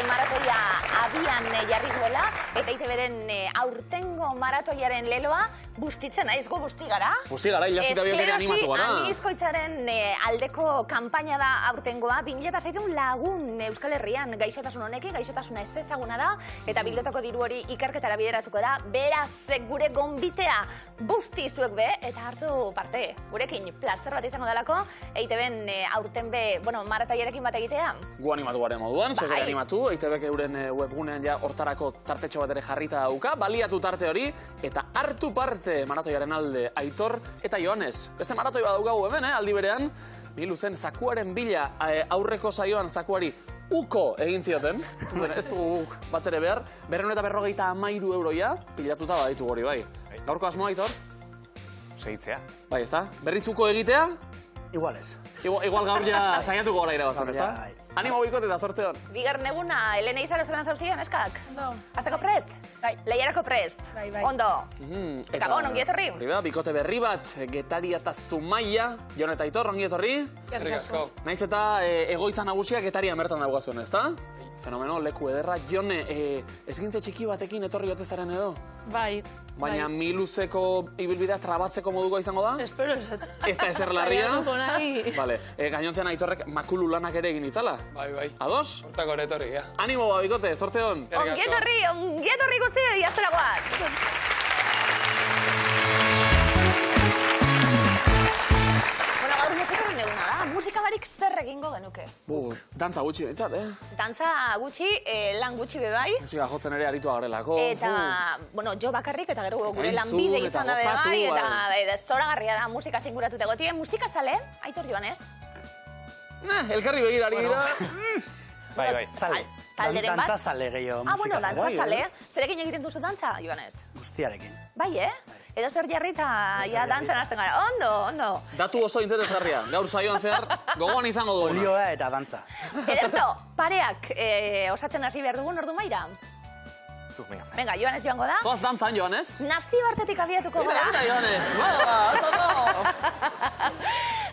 maratoia abian jarri duela, eta ITBren aurtengo maratoiaren leloa bustitzen naiz, gu busti gara. Busti gara, ilasita biok ere animatu gara. Anizkoitzaren aldeko kanpaina da aurtengoa, 2006 lagun Euskal Herrian gaixotasun honekin, gaixotasuna ez ezaguna da, eta bildotako diru hori ikerketara bideratuko da, beraz gure gonbitea busti zuek be, eta hartu parte, gurekin plazer bat izango dalako, EITBen aurten be, maratoiarekin bat egitea. Gu animatu garen moduan, zuek ere animatu, EITBek euren webgunean ja hortarako tartetxo bat ere jarrita dauka, baliatu tarte hori, eta hartu parte maratoiaren alde Aitor eta Joanes. Beste maratoi bat daukagu hemen, aldi berean, Miluzen zakuaren bila aurreko saioan zakuari uko egin zioten, ez dugu bat ere behar, 253 euroia, pilatuta baditu hori bai. Gaurko asmoa, Aitor? Segitzea. Bai, ez da? Berriz uko egitea? Igual ez. Igual gaur ja saiatuko gara irabazten, ez da? Animo bikot eta zorte hon. Bigarren eguna, Elena Izaro zelan zauzio, neskak? Ondo. Azteko prest? Bai. Lehiarako prest? Bai. Ondo. Gabon, ongi etorri? Bikote berri bat, Getaria eta Zumaia, Jon eta Aitor, ongi etorri? Eskerrik asko. Naiz eta egoitza nagusiak Getaria bertan daugazuen, ez da? Fenomeno, leku ederra. Jone, esgintze txiki batekin etorri ote zaren edo? Bai. Baina Miluzeko ibilbidea trabatzeko moduko izango da? Espero ez. Ez da ezer larria? Baiatuko nahi. Vale, gainontzean Aitorrek makulu lanak ere egin itzala? Bai. Ados? Hortako etorri, ja. Animo bikote, zorte hon. Ongi etorri guzti, jaztera guaz. Musika barik zer egingo genuke? Dantza gutxi behintzat, Dantza gutxi, lan gutxi bebai. Musika jotzen ere aritua garelako. Eta, jo bakarrik eta gero gure lanbide izan da bebai, eta zoragarria da musika zinguratu egotie. Musika zale, Aitor Joanes? Elkarri begirari gira. Bai. Zale. Talderen bat? Dantza zale gehiago musika zale. Dantza zale. Zerekin egiten duzu dantza, Joanes? Guztiarekin. Bai, Edo zer jarri eta dantzan hasten gara. Ondo. Datu oso interesgarria. Gaur saioan zehar, gogoan izango duguna. Olioa eta dantza. Ederto, pareak osatzen hasi behar dugun ordu maira? Venga, Joanes joango da. Zoaz dantzan, Joanes? Nazioartetik abiatuko gara. Mira, Joanes.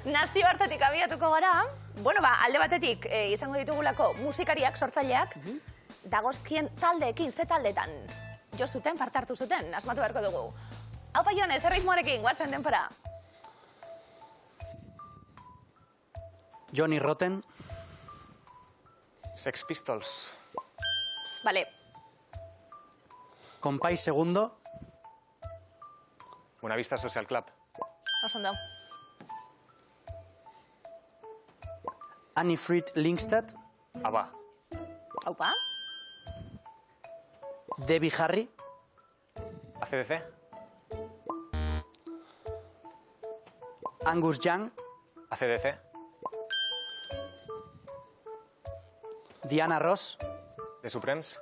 Nazioartetik abiatuko gara. Alde batetik izango ditugulako musikariak, sortzaileak, dagozkien taldeekin, ze taldetan jo zuten, parte hartu zuten, asmatu beharko dugu. Haupa, Joanes, erritmoarekin, guazen denpora. Johnny Rotten. Sex Pistols. Vale. Compay Segundo. Buenavista Social Club. Osondo. Annie Fried Linkstedt. Aba. Haupa. Debbie Harry. ACDC. Angus Young. ACDC. Diana Ross. The Supremes.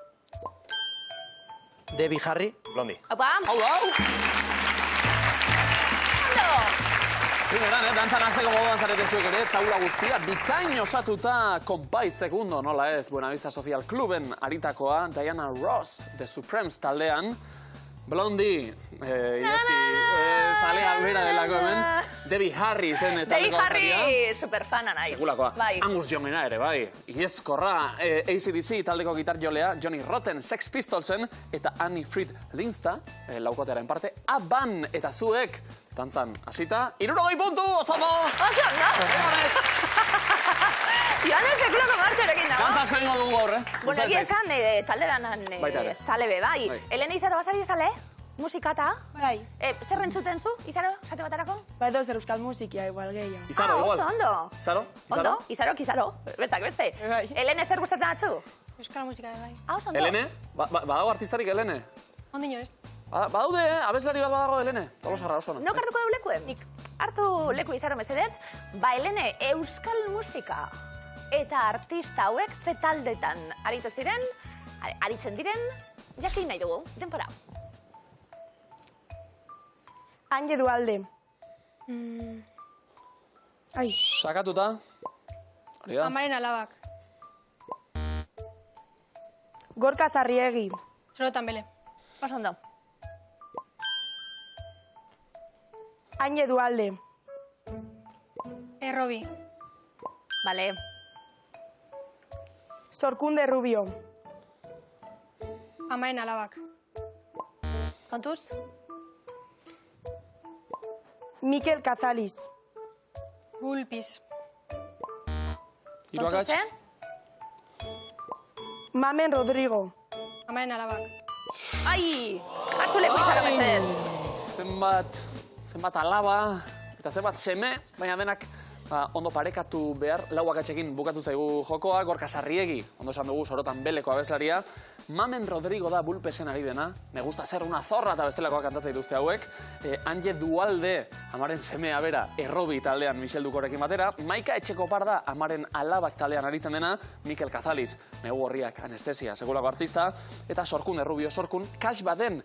Debbie Harry. Blondie. Haupa. Primeran, dantzan azteko moduan zareten zuek ere, taula guztia, bikain osatuta Compay Segundo, nola ez, Buenavista Social Cluben aritakoa, Diana Ross, The Supremes taldean, Blondie, zalea bera delako hemen, Debbie Harry zen taldeko Debbie Harry, superfana naiz. Segulakoa. Angus Youngena ere, bai. Iezkorra, AC/DC taldeko gitar jolea, Johnny Rotten, Sex Pistolsen, eta Annie Fried Linkstedt, laukotearen parte, Aban, eta zuek, dantzan hasita, 60 puntu, osondo! Osondo! Joanes sekulako martxorekin dago. Dantza asko ingo dugu gaur, Egia esan, talde danan zale be, bai. Elena Izaro, bazari zale? Musikata? Bai. Zer entzuten zu, Izaro, esate batarako? Bai, zer euskal musikia, igual gehiago. Izaro, igual. Oso ondo. Izaro? Ondo, Izaro, bestak beste. Elene, zer gustatzen atzu? Euskal musika, bai. Oso ondo. Elene? Badago artistarik Elene? Ondino ez. Badaude, abeslari bat badago Elene? Tolosarra oso. Nok hartuko du lekuen? Nik. Hartu leku Izaro mesedez. Elene, euskal musika eta artista hauek ze taldetan aritu ziren, aritzen diren, jakin nahi dugu, denpora. Anje Dualde. Ai. Sakatuta. Hori da. Amaren alabak. Gorka Zarriegi. Sorotan bele. Oso ondo. Anje Dualde. Errobi. Bale. Sorkunde Rubio. Amaren alabak. Kontuz? Mikel Kazaliz. Gulpiz. Hiru akats. Mamen Rodrigo. Amaren alabak. Ai! Hartu leku izan mesedez. Zenbat alaba eta zenbat seme, baina denak ondo parekatu behar, lau akatsekin bukatu zaigu jokoa, Gorka Sarriegi, ondo esan dugu sorotan beleko abeslaria, Mamen Rodrigo da Bulpesen ari dena, me gusta ser una zorra eta bestelakoak kantatzen dituzte hauek, Anje Dualde, amaren semea bera, Errobi taldean Michel Dukorekin batera, Maika Etxekopar da amaren alabak taldean aritzen dena, Mikel Kazaliz, negu horriak anestesia, segulako artista, eta Sorkun Errubio Sorkun, Kax Baden,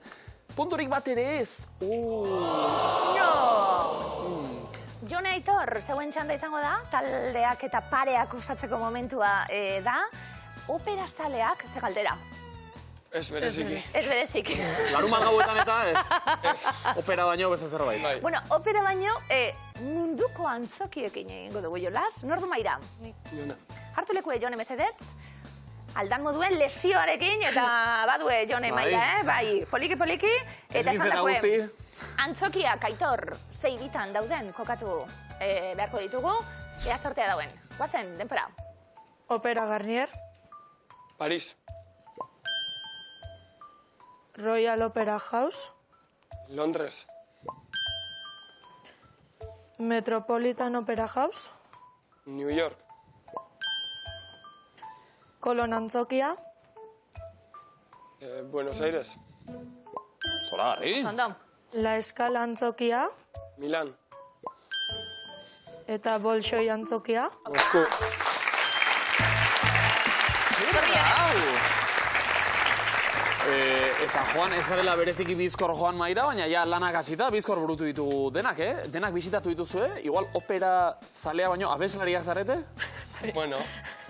punturik bat ere ez. Jone Aitor, zeuen txanda izango da, taldeak eta pareak osatzeko momentua da, opera zaleak ze galdera. Ez bereziki. Ez berezik. Laruman gauetan eta ez. Opera baino beste zerbait. Bueno, opera baino munduko antzokiekin egingo dugu jolas. Nordu maira? Jona. Hartu lekue Jone mesedez. Aldan moduen lesioarekin eta badue Jone maila, Bai, poliki. Eta esan dakue, antzokiak Aitor zeiditan dauden kokatu beharko ditugu. Ea sortea dauen. Guazen, denpora. Opera Garnier. Paris. Royal Opera House. Londres. Metropolitan Opera House. New York. Kolon Antzokia. Buenos Aires. Zoragarri. Ondo. La Escala Antzokia. Milán. Eta Bolshoi Antzokia. Moscú. Eta Joan, ez garela bereziki bizkor Joan maira, baina ja lanak hasita bizkor burutu ditugu denak, Denak bisitatu dituzue, igual opera zalea baino abeslariak zarete? Bueno,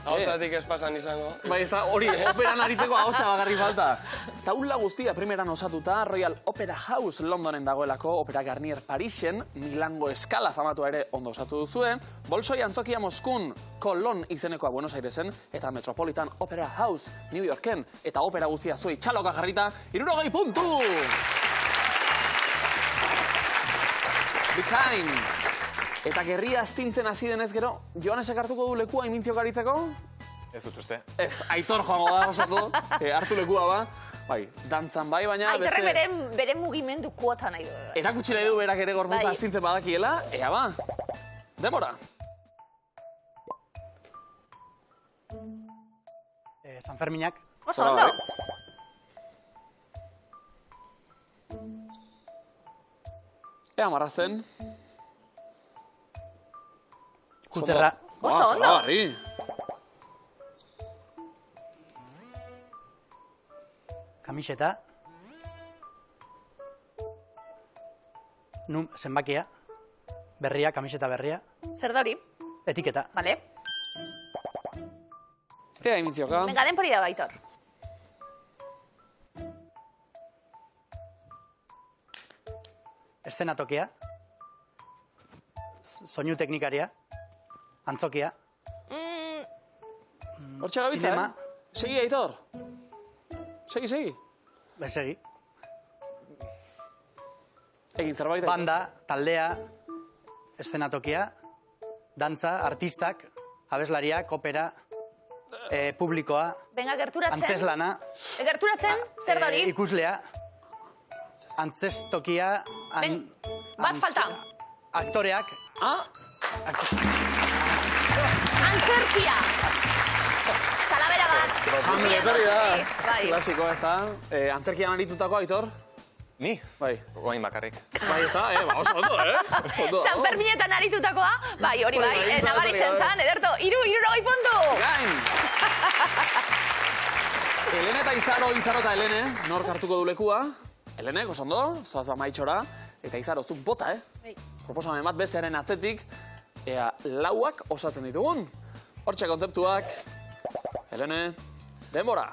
ahotsatik ez pasan izango. Bai, ez da, hori, operan aritzeko ahotsa bagarri falta. Taula guztia primeran osatuta, Royal Opera House Londonen dagoelako, Opera Garnier Parisen, Milango Eskala famatu ere ondo osatu duzue, Bolshoi Antzokia Moskun, Kolon izenekoa Buenos Airesen, eta Metropolitan Opera House New Yorken, eta opera guztia zuei txaloka jarrita, 60 puntu! Bikain! Eta gerria astintzen hasi denez gero, Joanesek hartuko du lekua imintziok aritzeko? Ez dut uste. Ez, Aitor joango da osako, hartu lekua ba. Bai, dantzan bai, baina Aitorrek bere mugimendu kuota nahi du. erakutsi nahi du berak ere gorputza Bai. astintzen badakiela, ea ba. Demora. San Ferminak. Oso ondo. Ea marrazen. Kuterra. Oso ondo. Zoragarri. Kamiseta. Zenbakia. Berria, kamiseta berria. Zer da hori? Etiketa. Vale. Ea imintzioka. Venga, denpori da Aitor. Eszenatokia. Soinu teknikaria. Antzokia. Hortxe gabiltza, Zinema. Segi, Aitor. Segi. Bezegi. Egin zerbait. Aitor. Banda, taldea, eszenatokia, dantza, artistak, abeslariak, opera, publikoa, Venga, gerturatzen. antzeslana, Gerturatzen, zer da hori? ikuslea, antzestokia, Bat falta. aktoreak, Antzerkia. Talavera bat. Hamlet hori da. Bai. Klasiko ez da. Antzerkian aritutako, Aitor? Ni? Bai. Oain bakarrik. Bai, ez da, oso ondo, Ondo. San Ferminetan aritutakoa, bai, hori bai, Hori bai, nabaritzen hori bai. zan, ederto, 60 puntu! Gain! Elene eta Izaro eta Elene, nork hartuko du lekua. Elene, oso ondo, zoaz amaitxora. Eta Izaro, zuk bota, Proposamen bat bestearen atzetik, ea lauak osatzen ditugun. Hortxe kontzeptuak. Elene, denbora.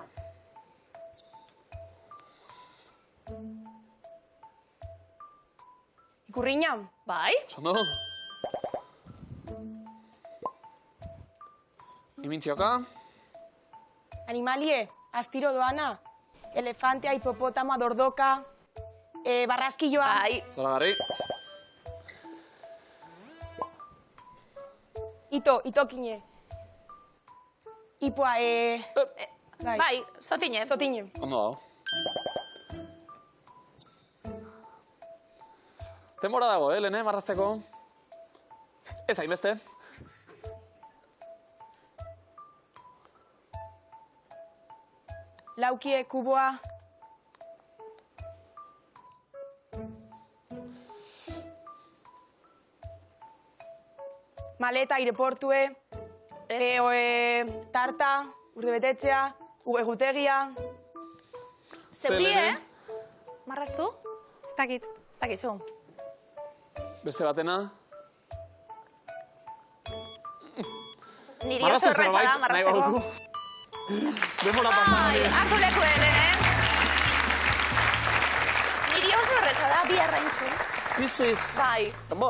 Ikurriña. Bai, Oso ondo. Imintzioka. Animalie. Astiro doana. elefantea, hipopotamoa, dordoka, barraskilloa. Bai, Zoragarri. Itokine. Ipoa, bai, zotine. zotine. Ondo dago. Denbora dago, Lene, marrazteko. Ez hainbeste. Laukie, kuboa. Maleta, aireportue. Tarta, urtebetetzea, egutegia. Zeuri, Zelene. Marraztu? Ez dakit. Ez dakizu. Beste batena. Niri oso erreza da, marrazteko. Denbora pasan. Bai, hartu leku Helene. Niri oso erreza da, bi arraintzu. Piscis. Bai,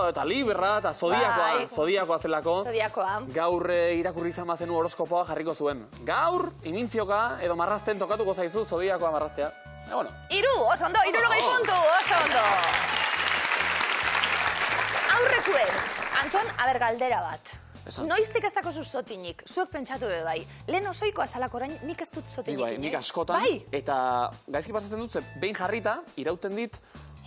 Eta Libra eta Zodiakoa. Bai. Zodiakoa zelako. zodiakoa. Gaur irakurri izan bazenu horoskopoa jarriko zuen. Gaur, imintzioka edo marrazten tokatuko zaizu Zodiakoa marraztea. Bueno, Iru, oso ondo, 60 puntu, oso ondo. Aurrekuen, Antxon, aber galdera bat. Esan. Noiztik ez dakozu zotinik, zuek pentsatu dut bai. Lehen osoiko azalako orain nik ez dut zotinik. bai, nik askotan. Bai, Eta gaizki pasatzen dut, ze behin jarrita, irauten dit,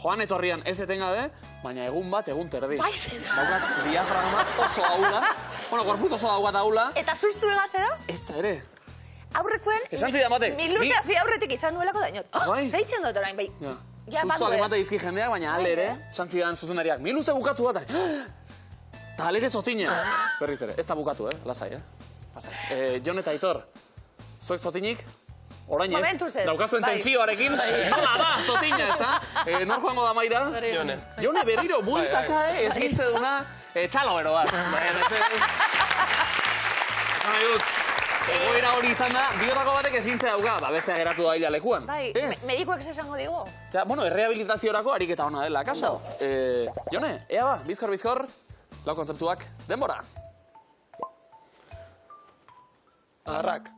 joan etorrian ez etengabe, baina egun bat, egun terdi. bai zer. Daukat diafragma oso ahula. Bueno, gorputz oso daukat ahula. Eta sustu egaz edo? Ez da ere. Aurrekuen, Esan zidan bate. Miluze hasi aurretik izan nuelako da inot. Bai. Zeitzen dut orain, bai. Ja. Ja, Sustoak badue. emate dizki jendeak, baina ale ere, esan zidan zuzendariak, miluze bukatu bat, eta alere zotina. Berriz ere, ez da bukatu, lasai, Pasai. Jon eta Aitor, zuek zotinik, orain ez, Momentuz ez, daukazuen bai. tensioarekin, nola da, zotina, ezta? Nor joango da Maira? Jone. Jone berriro, bueltaka, ez gitze duna, txalo bero bat. Nahi dut, egoera hori izan da, biotako batek ezintze dauka, bestea geratu da hila lekuan. Bai, Ez. medikuek ez esango digu. Eta, bueno, errehabilitaziorako ariketa ona dela, kaso. Jone, ea ba, bizkor, lau kontzeptuak, denbora. Aharrak.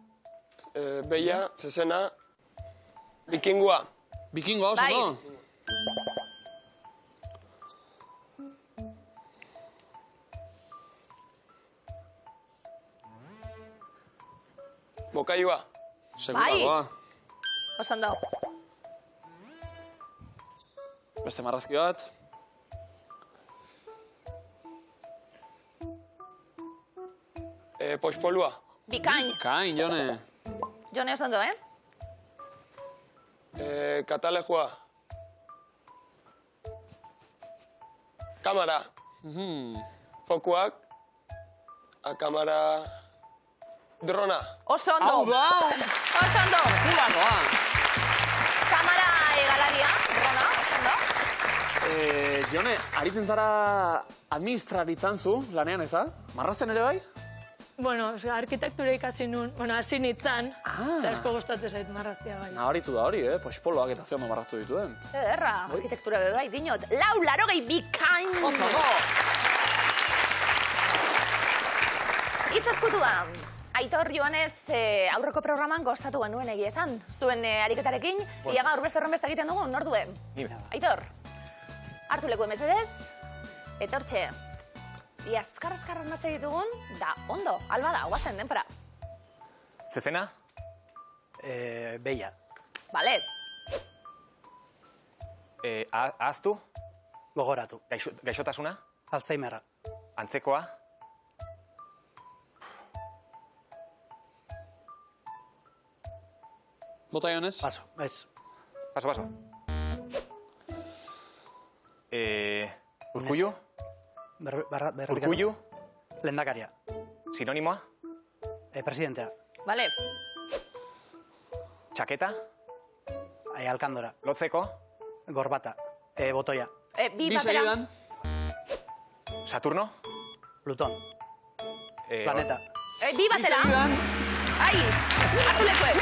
Beia, zezena, bikingua. Bikingo, oso, Bai. no? Bokailua. Segurakoa. Oso ondo. Beste marrazki bat. Pospolua. Bikain. Kain, Jone. Jone oso ondo, Katalejua. Kamara. Fokuak. Kamara. Drona. Oso ondo. Hau da! Oso ondo. Pulakoa! Kamara egalaria, drona, oso ondo. Jone, aritzen zara administraritzan zu, lanean ez da? Marrazten ere bai? Bueno, arkitektura ikasi nun, hasi nintzen, ze asko gustatzen zait marraztea bai. Nabaritu da hori, Pospoloak eta zeondo marraztu dituen. Zederra, arkitektura be bai, dinot. 80 bikain. Oso ondo! Itz eskutua. Aitor Joanez aurreko programan goztatu genuen egia esan. Zuen ariketarekin, ia gaur beste horrenbeste egiten dugu, nor duen? Aitor, hartu leku mesedez, eta hortxe, ia azkar asmatze ditugun, da ondo, alba da, guazen denpora. Zezena? Beia. Bale, Ahaztu? Gogoratu. Gaixotasuna? Alzheimerra. Antzekoa? Bota Jonez? Paso, ez. Paso. Urkullu? Urkullu? Lehendakaria. Sinonimoa? Presidentea. bale. Txaketa? Alkandora. Lotzeko? Gorbata. Botoia. Bi Bi batera. segidan. Saturno? Pluton. Planeta. Bi Bi batera. segidan. Ai, hartu lekuek.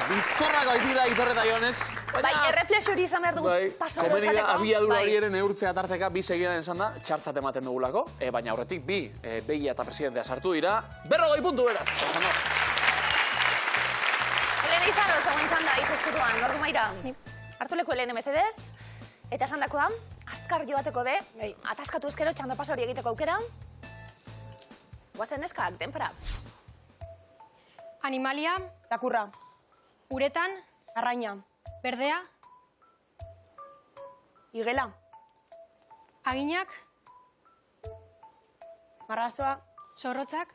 Bizkorrak baitira Aitor eta Jonez. Bai, erreflexio hori izan behar dugu paso komeni da, esateko. abiadura Bai. hori ere neurtzea tarteka, bi segidan esan da, txartzat ematen dugulako, baina aurretik bi, 2 Beia eta presidentea sartu dira, 40 puntu beraz. Oso ondo. Elena Izaro, zegoen txanda, izuzkutuan, nordu maira. Hartu leku Elene mesedez, eta esan dakoa, azkar joateko be, ataskatu ezkero txanda pasa hori egiteko aukera. Guazen neskak, denpara. Animalia, Takurra. uretan, Arraina. berdea, Igela. aginak, Marrazoa. zorrotzak,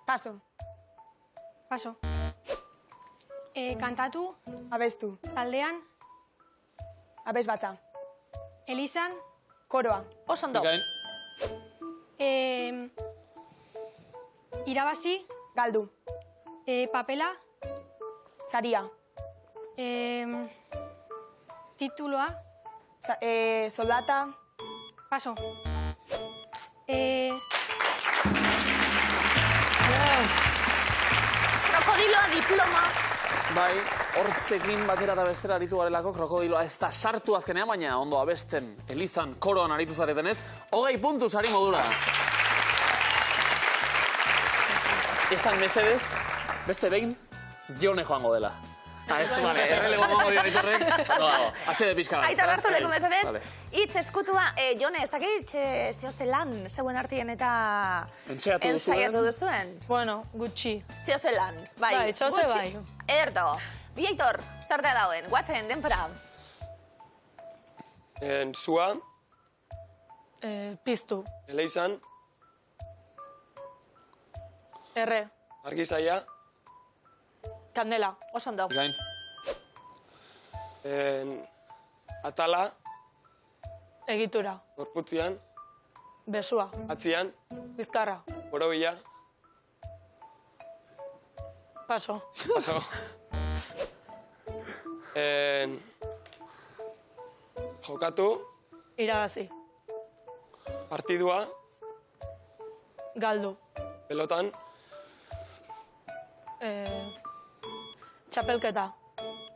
Paso. paso. Kantatu, Abestu. taldean, Abez batza. elizan, Koroa. Osondo. Bikain. irabazi, Galdu. papela, Saria. tituloa, Soldata. paso. Krokodiloa diploma. Bai, hortzekin batera eta bestera aritu garelako krokodiloa ez da sartu azkenean, baina ondo abesten Elizan koroan aritu zaretenez, 20 puntu sari modura. Esan mesedez, beste behin, Jone joango dela. Ez, bale, errelego emango dio Aitorrek. Atxede pixka bat. Aitor hartu leku mesedez. Vale. Itz eskutua, Jone, ez dakit, zeo zelan, zeuen artien eta... Entseatu duzuen. Ensaiatu duzuen. Bueno, gutxi. Zeo zelan, bai. Bai, zoze gutxi. bai. Ederto. Bi Aitor, zertea dauen, guazen, denpara. Zua, Piztu. eleizan, Erre. argizaia, Kandela. Osondo. Bikain. atala, Egitura. gorputzian, Besua. atzian, Bizkarra. borobila, Paso. paso. Jokatu, Irabazi. partidua, Galdu. pelotan, Txapelketa.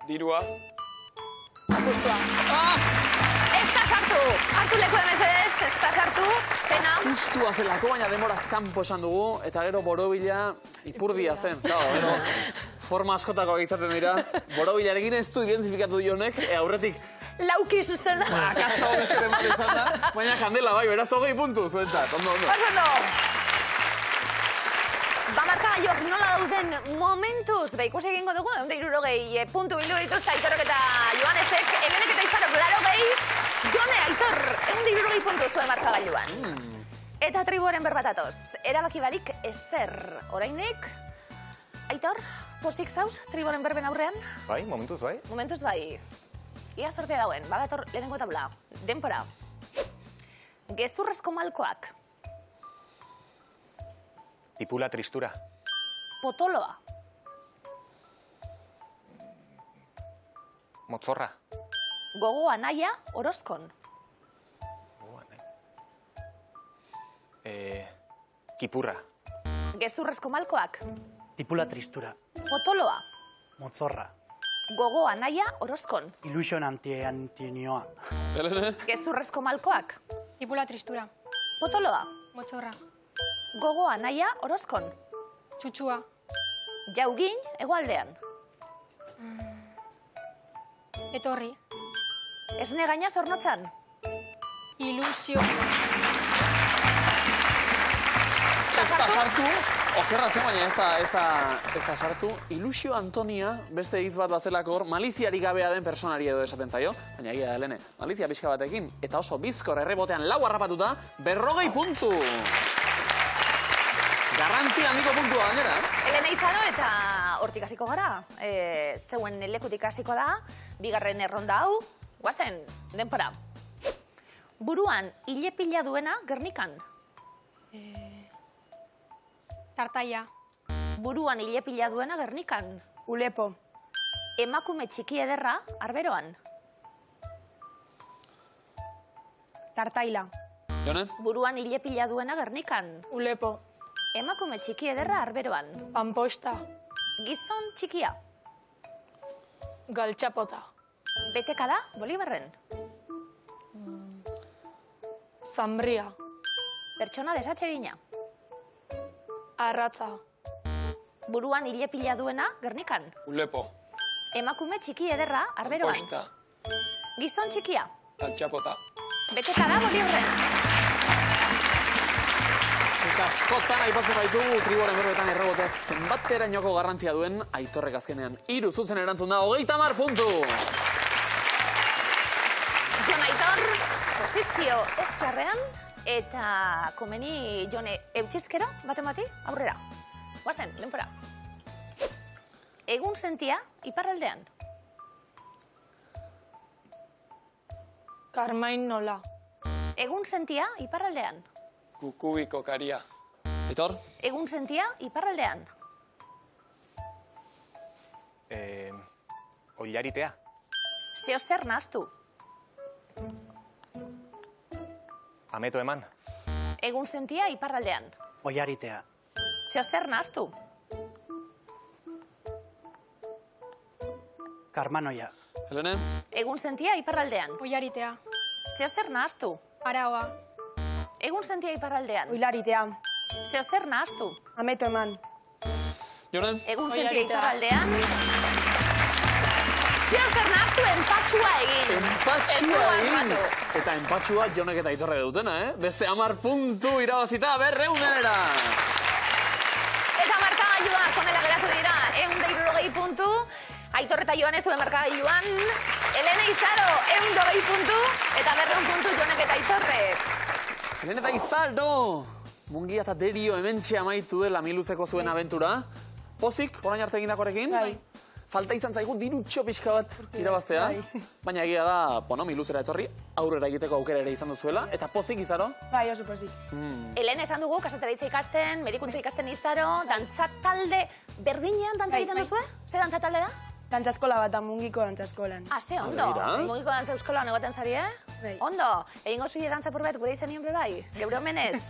dirua, Apustua. Ez da sartu. Hartu leku mesedez, ez da sartu. Pena. Justu azelako, baina demoraz kanpo esan dugu, eta gero borobila ipurdia zen. Claro, gero forma askotako izaten dira. Borobilarekin ez du identifikatu Jonek, aurretik Lauki zuzen da. akaso beste bat esan da, baina kandela bai, beraz 20 puntu zuentzat, ondo. Osondo. Bamarka joak nola dauden momentuz, ikusi egingo dugu, 160 puntu bildu dituzte Aitorrek eta Joanesek, Elenek eta Izarok 80, Jone Aitor, 160 puntu zuen marka gailuan. Eta tribuaren berbatoz, erabaki barik ezer, orainik, Aitor, pozik zauz, tribuaren berben aurrean? Bai, momentuz, bai. Momentuz bai. Ia sortea dauen, badator lehenengo tabla, denpora. Gezurrezko malkoak, Tipula tristura. potoloa, Motzorra. gogoa naia, orozkon, Kipurra. gezurrezko malkoak, Tipula tristura. potoloa, Motzorra. gogoa naia, orozkon, Ilusion antinioa. gezurrezko malkoak, tipula tristura, potoloa, motzorra, gogoa naia, orozkon, txutxua, jaugin, hegoaldean, etorri, esne gaina zornotzan, ilusio, Eta sartu, okerra zen, baina ez da sartu, Ilusio Antonia, beste hitz bat bazelako hor, maliziarik gabea den personari edo esaten zaio, baina egia da Helene, malizia pixka batekin, eta oso bizkor errebotean lau harrapatuta, 40 puntu! Garrantzi handiko puntua gainera, Elena Izaro eta hortik hasiko gara, zeuen lekutik hasiko da, bigarren erronda hau, guazen, denpora. Buruan, hile pila duena, Gernikan. tartaia, Buruan, hile pila duena, Gernikan. Ulepo. Emakume txiki ederra, Arberoan. Tartaila. Jone? Buruan, hile pila duena, Gernikan. Ulepo. Emakume txiki ederra, Arberoan. Amposta. Gizon txikia. Galtxapota. Beteka da, Bolibarren. Zambria. Pertsona desatsegina. Arratza. Buruan hile pila duena, Gernikan. Ulepo. Emakume txiki ederra, Arberoan. Posta. Gizon txikia. Altxapota. Beteta da Boliorren. Eta askotan aipatzen baitugu triboren berbetan erreboteak zenbaterainoko garrantzia duen Aitorrek azkenean 3 zuzen erantzun da, 30 puntu. Jon Aitor, posizio ez txarrean, eta komeni Jone eutxizkero, baten bati, aurrera. Guazen, denpora. Egun sentia, iparraldean. Karmain nola. Egun sentia, iparraldean. Kukubiko karia. Aitor? Egun sentia, iparraldean. Oilaritea. Zeo zer nahaztu. Ameto eman. Egun sentia, iparraldean. Oiaritea. Zeo zer nahaztu. Karmanoia. Helene? Egun sentia, iparraldean. Oiaritea. Zeo zer nahaztu. Araoa. Egun sentia, iparraldean. Oilaritea. Zeo zer nahaztu. Ameto eman. Jone? Egun sentia, Oilaritea. iparraldean. Zeo zer nahaztu, enpatxua egin. Empatxua Ez du egin! asmatu. Eta empatxua Jonek eta Aitorre dutena, Beste 10 puntu irabazita, 200-era! Eta markagailua, konela geratu dira, 160 puntu. Aitor eta Joane zuen markagailuan. Helene Izaro, 120 puntu. Eta 200 puntu Jonek eta Aitorrek. Helene eta Izaldo! Mungia eta Derio hementxe amaitu dela miluzeko zuen abentura. Pozik, orain arte egindakorekin? Bai. Falta izan zaigu dirutxo pixka bat irabaztea. Baina egia da, miluzera etorri, aurrera egiteko aukera ere izan duzuela. Eta pozik, Izaro? Bai, oso pozik. Helene esan dugu, kasetaritza ikasten, medikuntza ikasten Izaro, dantza talde berdinean dantza egiten Bai. duzue? Ze dantza talde da? Dantza eskola bat, mungiko dantza eskolan. Ah, ze ondo. Begira. Mugiko dantza euskolan egoten zari, Bai. Ondo. Egingo zuie dantza purbet gure izanien be bai. Geure omenez.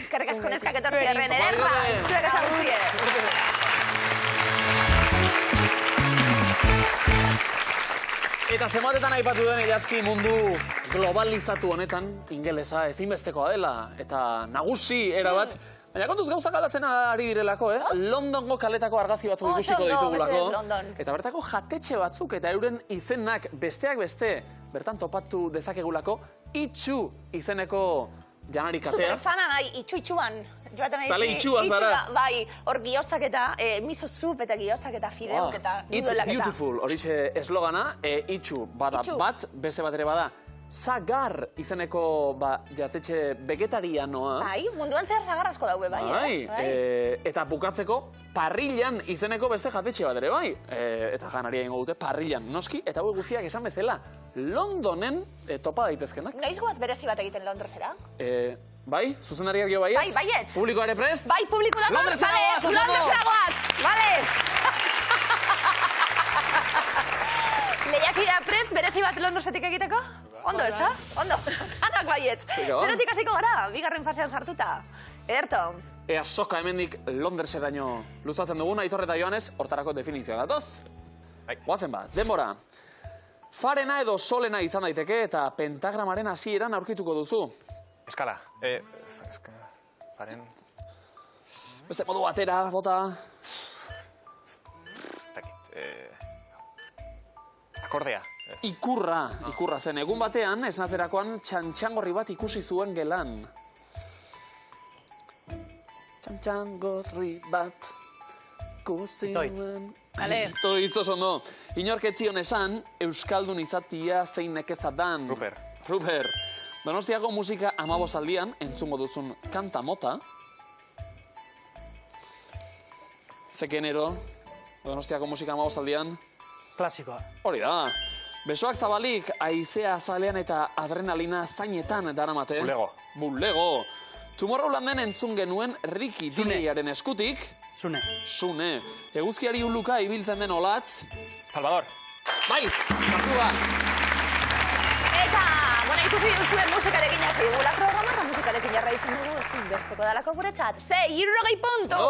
Eskerrik asko neskak etorri erren ederra. Bai, Zuek esan guzie. Eta zematetan aipatu den idazki mundu globalizatu honetan, ingelesa ezinbestekoa dela, eta nagusi erabat. Baina kontuz gauzak aldatzen ari direlako, Londongo kaletako argazki batzuk Oso ikusiko ondo, ditugulako. mesedez, London. Eta bertako jatetxe batzuk eta euren izenak besteak beste, bertan topatu dezakegulako, Itxu izeneko janarikatea. Superfana nahi, itxu-itxuan. Zale itxua zara. Bai, hor giozak eta miso soup eta giozak eta fideok eta It's nudelak eta. beautiful, horixe eslogana, Itxu bada Itxu. bat, beste bat ere bada, Zagar izeneko jatetxe vegetarianoa. Bai, munduan zehar zagar asko daude, bai. Eta bukatzeko, Parrillan izeneko beste jatetxe bat ere, bai. Eta janaria ingo dute, Parrillan, noski, eta hau guztiak esan bezala, Londonen topa daitezkenak. Noiz goaz berezi bat egiten Londresera? Bai, zuzendariak jo baiet? Bai, baiet. Publikoa ere prest? Bai, publiku dago? Londresera goaz, oso ondo. Londresera goaz, bale. Lehiakira prest, berezi bat Londresetik egiteko? Ondo, ez da? Ondo. Anak baiet. Venga, va. Zerotik hasiko gara, bigarren fasean sartuta. Ederto. Ea soka hemendik Londreseraino luzatzen dugun, Aitor eta Joanes, hortarako definizioa datoz. Bai. Goazen ba, denbora. Farena edo solena izan daiteke eta pentagramaren hasieran aurkituko duzu. Eskala. Faren... Beste modu batera, bota. Ez dakit. Akordea. Ez. Ikurra zen. Egun batean, esnazerakoan txantxangorri bat ikusi zuen gelan. Txantxangorri bat ikusi Itoitz. zuen... Vale. Itoitz oso ondo. Inorketzion esan, Euskaldun izatia zein nekeza dan. Ruper. Donostiako musika 15 aldian, entzungo duzun kanta mota. Ze genero, Donostiako musika 15 aldian. Klasikoa. Hori da. Besoak zabalik, aizea azalean eta adrenalina zainetan daramate. Bulego. Tomorrowlanden entzun genuen Ricky DJaren eskutik. Zune. Eguzkiari uluka ibiltzen den olatz. Salvador. Bai, sartu da. Eta, ikusi duzuen musikarekin hasi dugula programa, eta musikarekin jarraitzen dugu, ezinbesteko dalako guretzat. 60 puntu!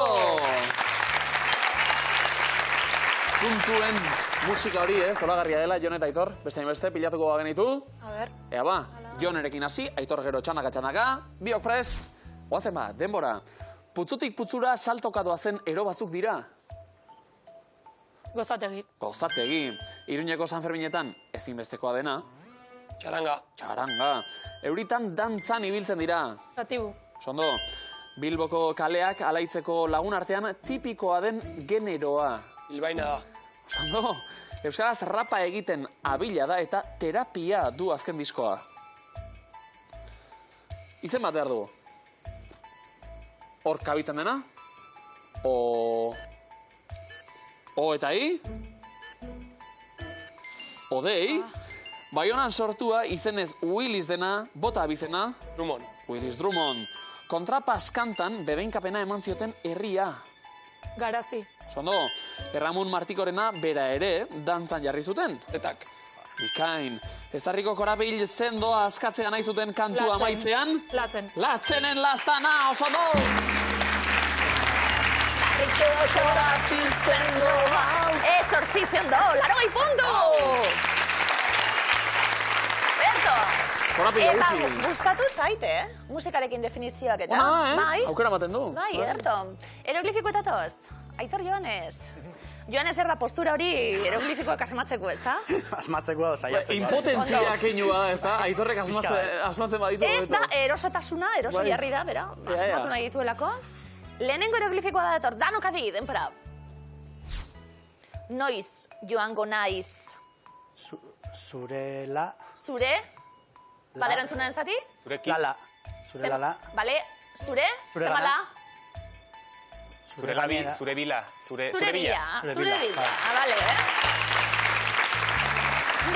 Puntuen musika hori, zolagarria dela, Jon eta Aitor, beste beste pilatuko bagenitu. A ber. Ea ba, Jonerekin hasi, Aitor gero txanaka, biok prest. Oazen ba, denbora. Putzutik putzura saltoka doazen ero batzuk dira. Gozategi. Gozategi. Iruñeko Sanferminetan ezinbestekoa dena. Txaranga. Txaranga. Euritan dantzan ibiltzen dira. Katibu. Sondo, Bilboko kaleak alaitzeko lagun artean tipikoa den generoa. Bilbaina da. Sondo, euskaraz rapa egiten abila da eta terapia du azken diskoa. Izen bat behar dugu. Hor kabitzen dena? O eta I? Odei? Baionan sortua izenez Willis dena, bota abizena? Drummond. Willis Drummond. Kontrapas kantan bedeinkapena eman zioten herria. Garazi. Sondo, Erramun Martikorena bera ere dantzan jarri zuten. Zetak. Bikain. Eztarriko korapil sendoa askatzea nahi zuten kantua Latzen. amaitzean? Latzen. Latzenen lastana, oso do! Eztarriko korapil sendoa. Zortzi sendo, 80 puntu! Berto! Korapila Eta gutxi. gustatu zaite, Musikarekin definizioak eta. Ona, Bai, Aukera ematen du. bai, ederto. Eroglifikoetatoz. Aitor Joanes. Joanes erra postura hori eroglifikoak asmatzeko, ez da? Asmatzeko saiatzeko. Impotentzia Ondo. keinua da, ez da? Aitorrek asmatzen baditu. Ez da, hobeto. erosotasuna, eroso Bai. jarri da, bera. Ja, ja. Asmatu nahi dituelako. Lehenengo eroglifikoa da dator, danok adi, denpora. Noiz joango naiz. Zurela... Zure? Baderantzunaren zati? Zurekin. Lala. Zure lala. Bale, zure? Zure Zemala? lana. Zure gabi, zure bila, Zure zure bila. bila. Zure Zure bila, bila. bai. Ah, bale,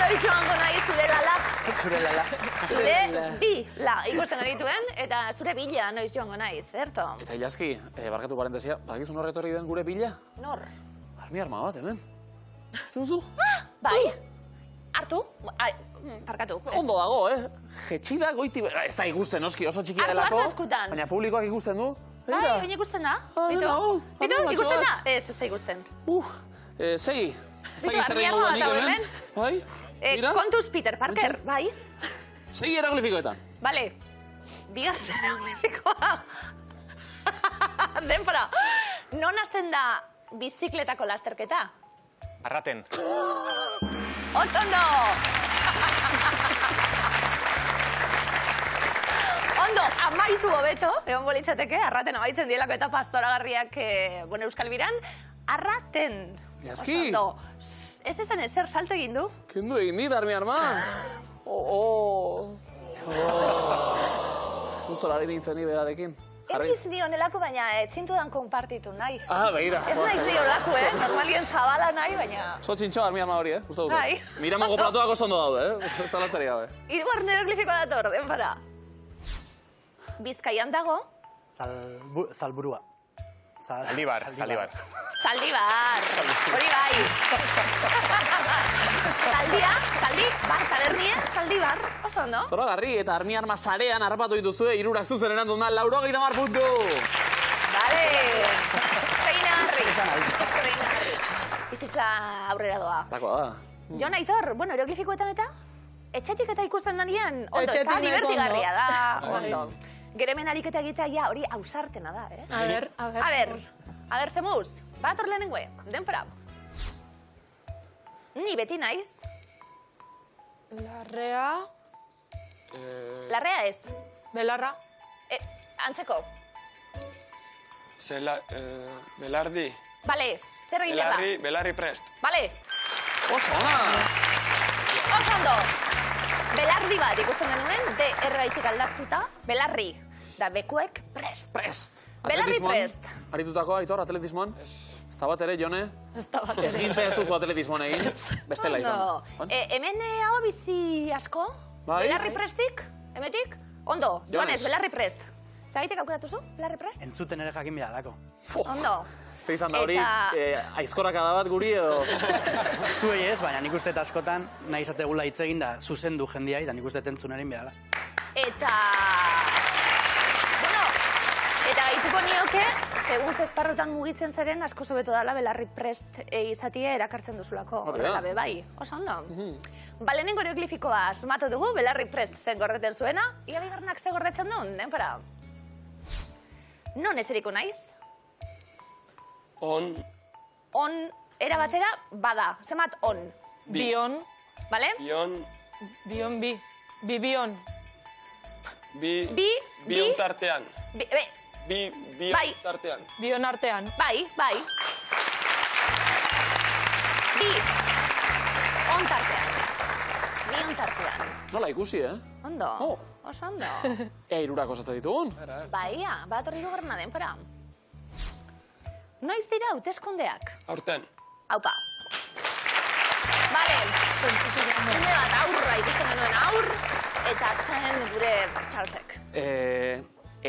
Noiz joango naiz zure lala. Zure lala. Zure bila. Ikusten genituen, eta zure bila noiz joango naiz, zerto? Eta Ilaski, barkatu parentesia, bakizun horretorri den gure bila? Nor? Armi arma bat, hemen. Uste duzu? Bai? Hartu? Ai, parkatu. ez. Ondo dago, Jetxida goiti... Ez da ikusten, oski, oso txikia Hartu, delako. hartu eskutan. Baina publikoak ikusten du. Bai, Begira. baina ikusten da. Ah, Bitu? hau, Bitu, hau, ikusten da? batxo Ez da ikusten. Segi. Bitu, armi arma bat hau hemen. Bai? Mira, Kontuz Peter Parker, bai? segi eroglifikoetan. Bale. Bigarren eroglifikoa. Denpora. Non hasten da bizikletako lasterketa? Arraten. Ondo! Ondo, amaitu hobeto, egon bolitzateke, arraten amaitzen dielako etapa zoragarriak Euskal Biran. Arraten. Ilaski. Ondo. Ez esan ezer salto egin du? Kendu egin dit, armi arma. Justo lari nintzen ni berarekin. Erriz ni honelako, baina ez zintudan konpartitu nahi. Ah, begira. Ez naiz ni olako, normalien zabala nahi, baina... So txintxo armi arma hori, Uste dute. Bai. Miramago platoak oso ondo daude, Zalantzari gabe. Hirugarren eroglifikoa dator, denpara. Bizkaian dago, Salburua. Zaldibar, zaldibar. Zaldibar. Hori bai. Zaldibar, Zaldibar. Oso ondo. Zoragarri eta armi arma sarean harrapatu dituzue, hirurak zuzen erantzun da, 80 puntu. Bale. Zeinarri. Bizitza aurrera doa. Dakoa da. Jon Aitor, eroglifikoetan eta? Etxetik eta ikusten danean, ondo, ez Etxetik da, nahiko divertigarria da, Bai. ondo. Geremen ariketa egitea, ja, hori ausartena da, A ber. A ber, zemuz, bat hor lehenengue, denpora. Ni beti naiz, Larrea. larrea ez. Belarra. Antzeko, Belardi. bale, zer egin behar da? Belarri prest. Bale, Oso ona. oso ondo. Belardi bat ikusten genuen, de erraitzik aldatuta, belarri. Da bekuek prest. Prest. Belarri Atletismoan, prest. Aritutako, Aitor, atletismoan? Ez da bat ere, Jone? Ez da bat Ez ere. gintzen ez duzu atletismoan egin? Bestela Ondo. izan. Hemen hau bizi asko? Bai. Belarri prestik? Hemetik? Ondo, Joanes. Joanes, belarri prest. Zaitek aukeratu zu, belarri prest? Entzuten ere jakin bera dako. Ondo. Zer izan da hori, Eta- aizkorakada bat guri edo... Zuei ez, baina nik uste askotan nahi izategula hitz egin da zuzendu jendiai, da nik uste entzun erin behar. Eta... Bueno, eta gaituko nioke, segun zesparrotan mugitzen zeren, asko hobeto dala belarri prest izatie erakartzen duzulako. Hori da. Horrela be bai, oso ondo. Balenengo hieroglifikoa asmatu dugu, belarri prest zen gorreten zuena, ia bigarrenak ze gorretzen duen, denpora. Non eseriko naiz? On. On era batera, bada. Zenbat on. Bion. Bale? Bion, Bion bi. Bibion. bion tartean. Bion Bai. tartean. Bion artean. Bai. Bi. On tartean. Bi on tartean. Nola ikusi, Ondo. Oh. Oso ondo. Ea hirurak osatzen ditugun. Baia, bat horri dugarna denpora. Noiz dira hauteskundeak? Aurten. Haupa. Bale, jende bat aurra ikusten genuen aur, eta zen gure Charlesek.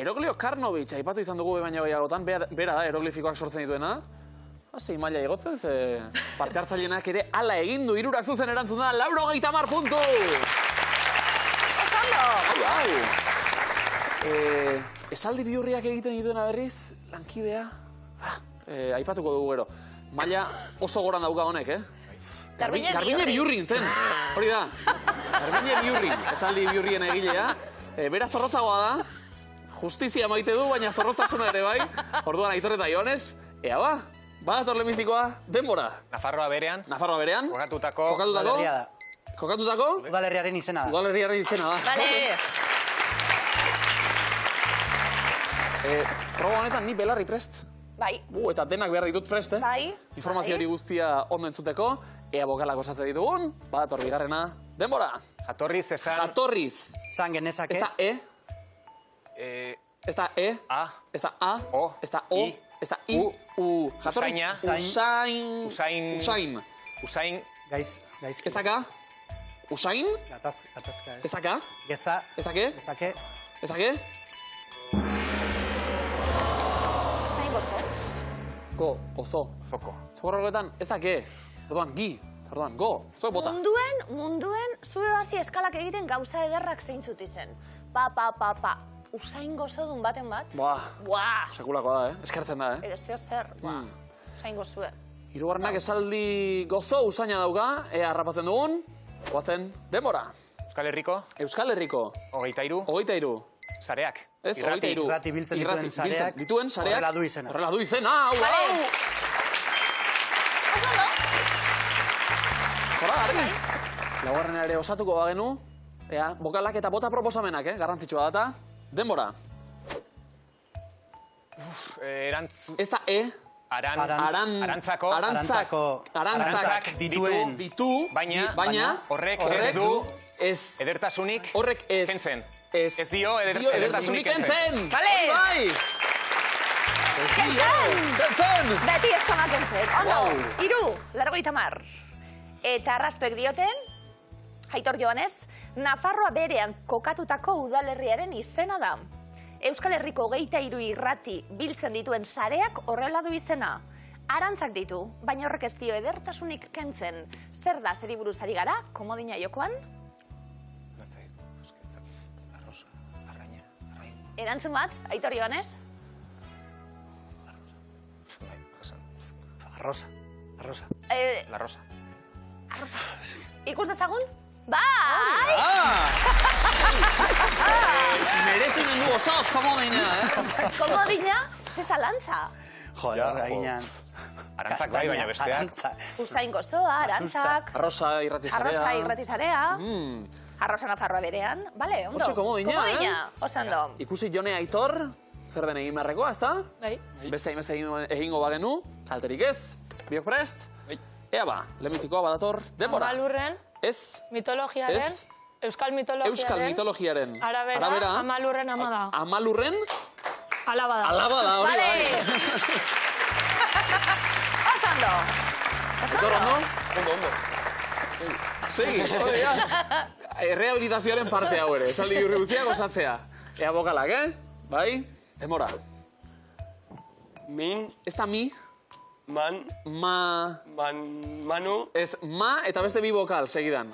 Eroglio Karnovich aipatu izan dugu baina gehiagotan, bera da eroglifikoak sortzen dituena. Hasi maila igotzen, parte hartzailenak ere hala egin du, hirurak zuzen erantzun da, 90 puntu! Osando! Esaldi bihurriak egiten dituena berriz, lankidea. Aipatuko dugu gero. Maila oso goran dauka honek, Garbine Bihurrin zen, hori da. Garbine Bihurrin, esaldi bihurrien egilea. Bera zorrotzagoa da, justizia maite du, baina zorrotzasuna ere bai. Orduan Aitor eta Iones, ea ba, badator lehenbizikoa, denbora. Nafarroa berean. Kokatutako. Udalerria da. Kokatutako? Udalerriaren izena da. Udalerriaren izena da. Bale! Proba honetan ni belarri prest. Bai. Eta denak behar ditut prest, Bai. Informazio hori guztia ondo entzuteko. Ea bokalak osatzen ditugun. Badator bigarrena, denbora. Jatorriz esan. Jatorriz. Zan genezake. Ez da E. Ez da E. A. Ez da A. O. Ez da O. I. Ez da I. Jatorriz. Usaina. Usain. Usain. Gaizki. Ez da K. Usain. Gatazka. Ez da K. Geza. Ez da K. Gezake. Ez da K. Zain gozo. Go. Ozo. Zoko. Zogor horretan ez da G. Orduan, gi. Orduan, go. Zoe bota. Munduen, zue hasi eskalak egiten gauza ederrak zeintzut izen. Pa. Usain gozodun baten bat. Buah. Sekulakoa da, Eskertzen da, Edo zeo zer, buah. Usain gozue. Hirugarrenak esaldi gozo usaina dauka, ea harrapatzen dugun. Goazen, denbora. Euskal Herriko. Euskal Herriko. 23. Sareak. Ez, 23. Irrati biltzen dituen sareak. Dituen sareak. Horrela du izena. Horrela du izena, Hora, garbi. Laugarren ere osatuko bagenu. Ea, bokalak eta bota proposamenak, garrantzitsua data. Denbora. Erantzu. Ez da E. Arantzako. Arantzak dituen. Ditu. Baina. Horrek ez du. Edertasunik. Horrek ez. Kentzen. Ez dio edertasunik kentzen. Bale! Bai! Kentzen! Beti ez kama kentzen. Ondo, 30. Eta arrastuek dioten, Aitor Joanes, Nafarroa berean kokatutako udalerriaren izena da. Euskal Herriko 23 irrati biltzen dituen sareak horrela du izena. Arantzak ditu, baina horrek ez dio edertasunik kentzen. Zer da, zeri buruz ari gara, komodina jokoan? Erantzun bat, Aitor Joanes? Arrosa. La Rosa. Ikus dezagun? Bai! Meretzen du osoz, komodina, Komodina, ze zalantza. Joder, aginan. Arantzak bai, baina besteak. Usain gozoa, arantzak, Arrosa irratizarea. arrosa irratizarea, arrosa Nafarroa berean. Bale, ondo. Oso komodina, Osando. Ikusi Jone Aitor, zer den egin beharrekoa, ez da? Bai. Beste egingo bagenu, kalterik ez. Biok prest? Ea ba, lehenbizikoa badator, denbora. Amalurren, Ez. mitologiaren, Ez. euskal Euskal mitologiaren, mitologiaren. arabera, amalurren ama da. Amalurren, Alaba da. alaba da, hori Bale! bai. Osando. Aitor, ondo? Ondo. Segi, hori da. Rehabilitazioaren parte hau ere, esaldi bihurri guztiak osatzea. Ea bokalak, Bai? Denbora. Min, Ez da mi, man, manu, ez ma eta beste bi bokal segidan.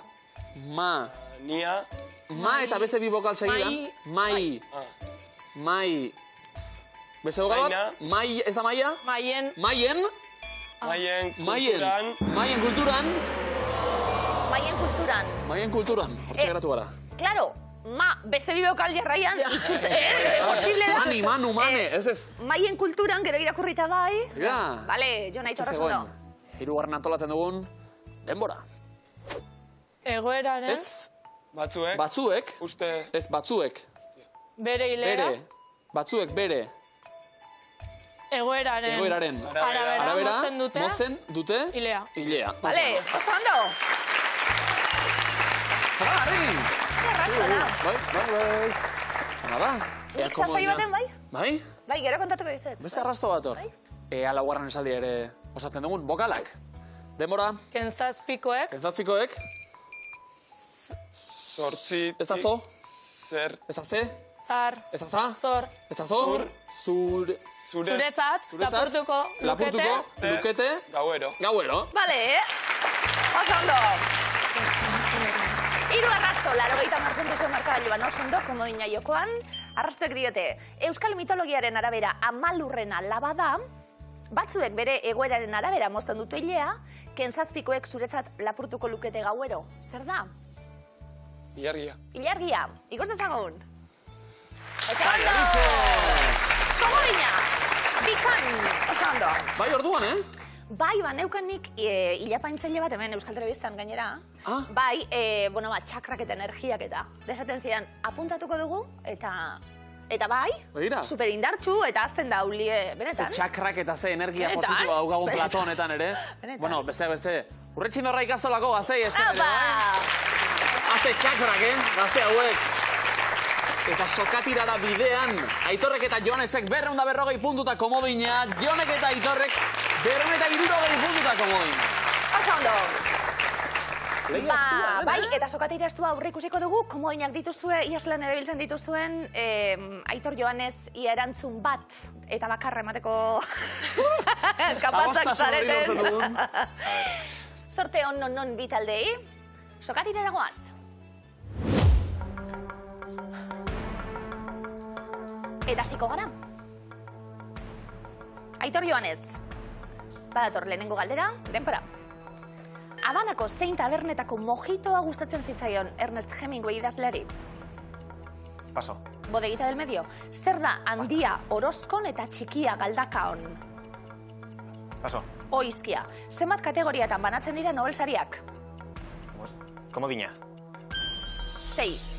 Ma. nia, Ma eta beste bi bokal segidan. Mai. Mai. Beste bokal bat? Mai, ez da maia? Maien, Maien. maien kulturan, Maien kulturan. Hortxe geratu gara. Claro, beste bi bokal jarraian. Posible da. Mani, manu, mane, ez ez. Maien kulturan, gero irakurrita bai. Ja. Bale, Jon Aitor oso ondo. hirugarren antolatzen dugun denbora. Egoeraren, Ez, Batzuek. batzuek, Uste. ez batzuek, bere hilera, bere, batzuek bere, egoeraren arabera arabera, mozten dute hilea. hilea. Vale, oso ondo. Jarri! Errazko da. Bai. Hala da. Nik sasoi baten bai? Bai? Bai, gero kontatuko dizuet. Beste arrasto bat hor. Ea laugarren esaldi ere osatzen dugun. Bokalak. Denbora, Kentzazpikoek, kentzazpikoek, Zortzi. ez da zo, Zer. ez da ze, zar, ez da za, zor, ez da zo, Zurez. zuretzat, lapurtuko lukete, lukete, Gauero. gauero. Vale, oso ondo. Hiru arrasto, 80 puntuko markagailuan oso ondo, komodina jokoan. Arrastoek diote, euskal mitologiaren arabera amalurrena laba da, batzuek bere egoeraren arabera mozten dute hilea, kentzazpikoek zuretzat lapurtuko lukete gauero. Zer da? Ilargia. Ilargia, ikus dezagun. Oso ondo! Komodina! Bikan! Oso ondo. Bai, orduan, Bai, neukanik hilapaintzaile bat hemen Euskal Telebistan gainera. Ah. Bai, txakrak eta energiak eta. Desaten zidan, apuntatuko dugu eta bai, Begira. super indartsu eta azten da ulie, benetan. Ze txakrak eta ze energia Benetan. positiboa daukagun Benetan. plato honetan ere. Benetan. Bueno, besteak beste, urretxindorra ikastolako gazei esker ere, Aupa! bai? Haze txakrak, gazte hauek. Eta sokatirara bidean, Aitorrek eta Joanesek 240 puntuta komodina, Jonek eta Aitorrek 260 puntuta komodina. Oso ondo! Lehia estua, Bai, eta sokatira estua aurre ikusiko dugu, komodinak dituzue, iaslan erabiltzen dituzuen, Aitor Joanes ia erantzun bat, eta bakarra emateko kapazak Adostasun hori lortzen zareten. dugun. Sorte on non bitaldei, sokatira eragoaz. Eta hasiko gara. Aitor Joanes, badator lehenengo galdera, denpora. Habanako zein tabernetako mojitoa gustatzen zitzaion Ernest Hemingway idazleari? Paso. Bodeguita del medio. Zer da handia Orozkon eta txikia Galdakaon? Paso. Oizkia. Zenbat kategoriatan banatzen dira Nobel sariak? Komodina. 6.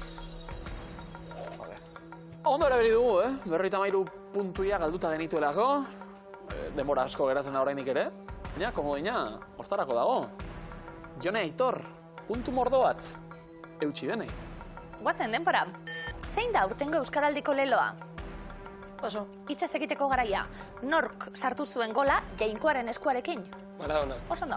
Ondo erabili dugu, 53 puntuia galduta genituelako. Denbora asko geratzen da orainik ere. Baina, komodina, hortarako dago. Jone Aitor, puntu mordo bat. Eutsi denei. Guazen, denpora. Zein da urtengo Euskaraldiko leloa? oso. Hitzez egiteko garaia. Nork sartu zuen gola Jainkoaren eskuarekin? Maradona. Oso ondo.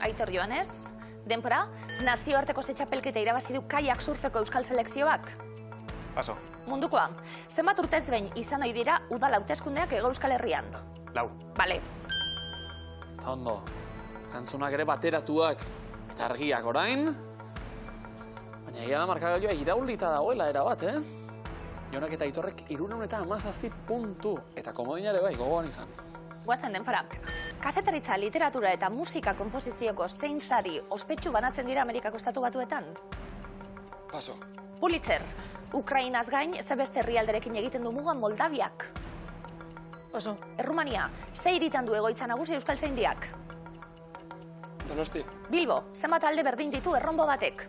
Aitor Joanes, denpora, nazioarteko txapelketa irabazi du kaiak surfeko euskal selekzioak? Paso. Mundukoa, zenbat urtez behin izan ohi dira udal hauteskundeak Hego Euskal Herrian? 4. Bale. Eta ondo, erantzunak ere bateratuak eta argiak orain. Baina egia da markagailua iraulita dagoela erabat, Jonak eta Aitorrek 317 puntu. Eta komodinare bai, gogoan izan. Guazen denpora. Kazetaritza, literatura eta musika konposizioko zein sari ospetsu banatzen dira Amerikako Estatu Batuetan? Paso. Pulitzer, Ukrainaz gain, ze beste herrialderekin egiten du mugan Moldaviak? Oso. Errumania, ze hiritan du egoitza nagusi Euskaltzaindiak? Donosti. Bilbo, zenbat alde berdin ditu erronbo batek?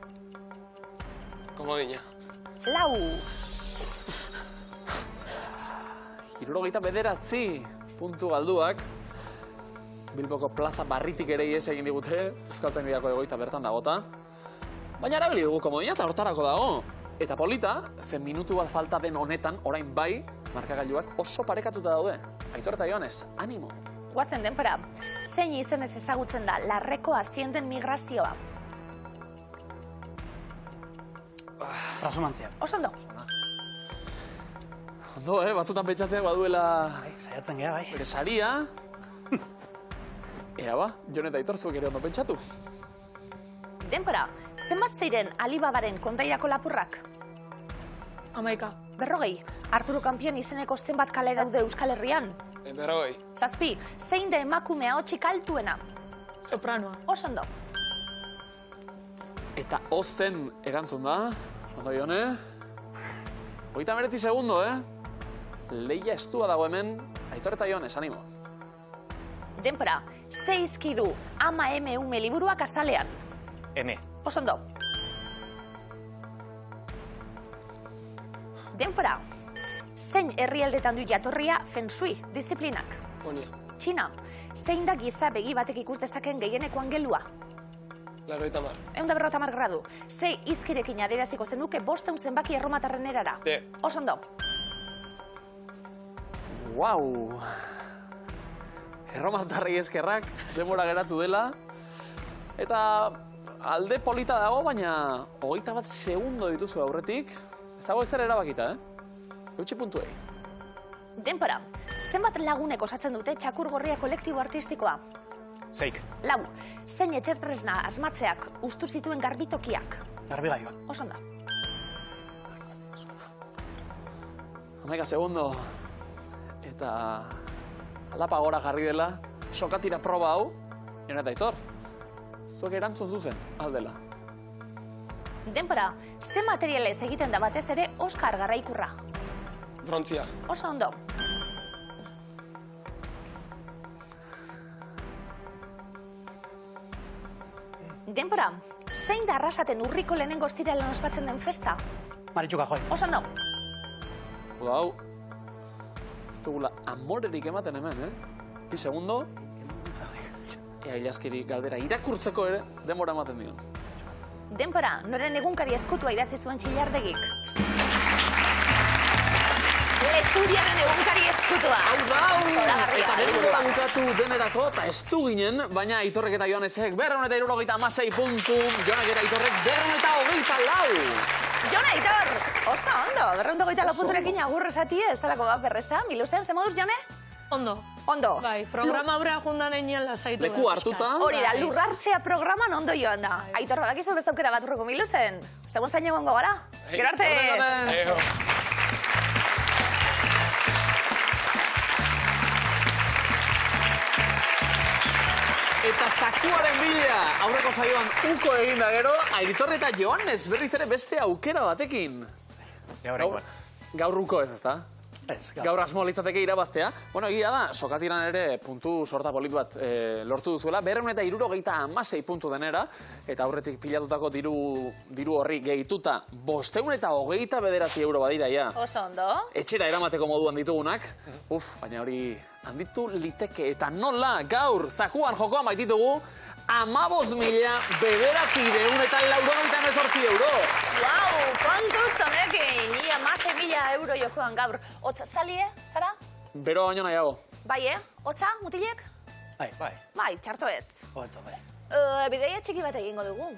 Komodina. 4. 79 puntu galduak. Bilboko plaza barritik ere ies egin digute, Euskaltzaindiako egoitza bertan dagota. Baina erabili dugu komodina eta hortarako dago. Eta polita, zen minutu bat falta den honetan, orain bai, markagailuak oso parekatuta daude. Aitor eta Joanes, animo! Guazen denpora, zein izenez ezagutzen da Larreko Azienden migrazioa? Trasumantzia. Oso ondo. Ondo, batzutan pentsatzeak baduela Saiatzen gea, bai. bere saria. Ea ba, Jon eta Aitor zuek ere ondo pentsatu. Denpora, zenbat zeiren Alibabaren kondairako lapurrak? 11. 40. Arturo Kanpion izeneko zenbat kale daude Euskal Herrian? 40. 7. Zein da emakumea hotsik altuena? Sopranoa. Oso ondo. Eta ozten erantzun da. Ondo Jone. 39 segundo, Lehia estua dago hemen. Aitor eta Joanes, animo. Denpora, zeizki du ama eme ume liburuak azalean. M. Osondo. Denpora, zein herrialdetan du jatorria feng shui disiplinak? Ponia. Txina, zein da giza begi batek ikus dezaken gehieneko angelua? 80. 150 gradu. Zei izkirekin adieraziko zenuke 500 zenbaki erromatarren erara. D. Osondo. Wow! Erromatarrei eskerrak, denbora geratu dela. Eta alde polita dago, baina 21 segundo dituzu aurretik. Ez dago ezer erabakita, Eutsi puntuei. Denpora, zenbat lagunek osatzen dute txakur gorria kolektibo artistikoa? Seik. Lau, zein etxetresna asmatzeak ustu zituen garbitokiak? Garbigaiua. Osondo. 11 segundo. Eta alapa gora jarri dela, sokatira proba hau, Jon eta Aitor, zuek erantzun zuzen, aldela. Denpora, ze materialez egiten da batez ere Oskar Garraikurra? Brontzia. Oso ondo. Denpora, zein da Arrasaten urriko lehenengo ostiralean ospatzen den festa? Maritxuka joi. Oso ondo. Hau, ez dugula amorerik ematen hemen, 10 segundo. Ea ilaskiri galdera irakurtzeko ere denbora ematen dion. Denpora, noren egunkari eskutua idatzi zuen Txillardegik? Leturiaren egunkari eskutua. Zoragarria, Eta denbora liburua. bukatu denerako, eta ez du ginen, baina Aitorrek eta Joanesek 276 puntu, Jonek eta Aitorrek 224. Jon Aitor, oso ondo, 224 punturekin agur esatie, ez talako bat berreza. Miluzen, ze moduz, Jone? Ondo. Ondo. Bai, programa aurrea jundan enean lasaitu. Leku hartuta. Hori da, lurrartzea programan ondo joan da. Aitor, badakizu beste aukera bat urreko Miluzen. Segun zaino egongo gara. Gero arte! Eo. Eta zakuaren bila, aurreko saioan uko egin da gero, Aitor eta Joanes berriz ere beste aukera batekin. Gaur uko ez, ezta? Ez, Gaur asmo litzateke irabaztea. Bueno, egia da, sokatiran ere puntu sorta polit bat lortu duzuela, 276 puntu denera, eta aurretik pilatutako diru horri gehituta 529 euro badira ja. Oso ondo. Etxera eramateko moduan ditugunak. Baina hori handitu liteke eta nola gaur zakuan jokoan baititugu 15.998 euro. Wow, kontuz honekin, ia 15.000 euro jokoan gaur. Hotza, zalie, Zara? Bero baino nahiago. Bai, Hotza, mutilek? Bai, bai. Bai, txarto ez. Hobeto, bai. Bideia txiki bat egingo dugu.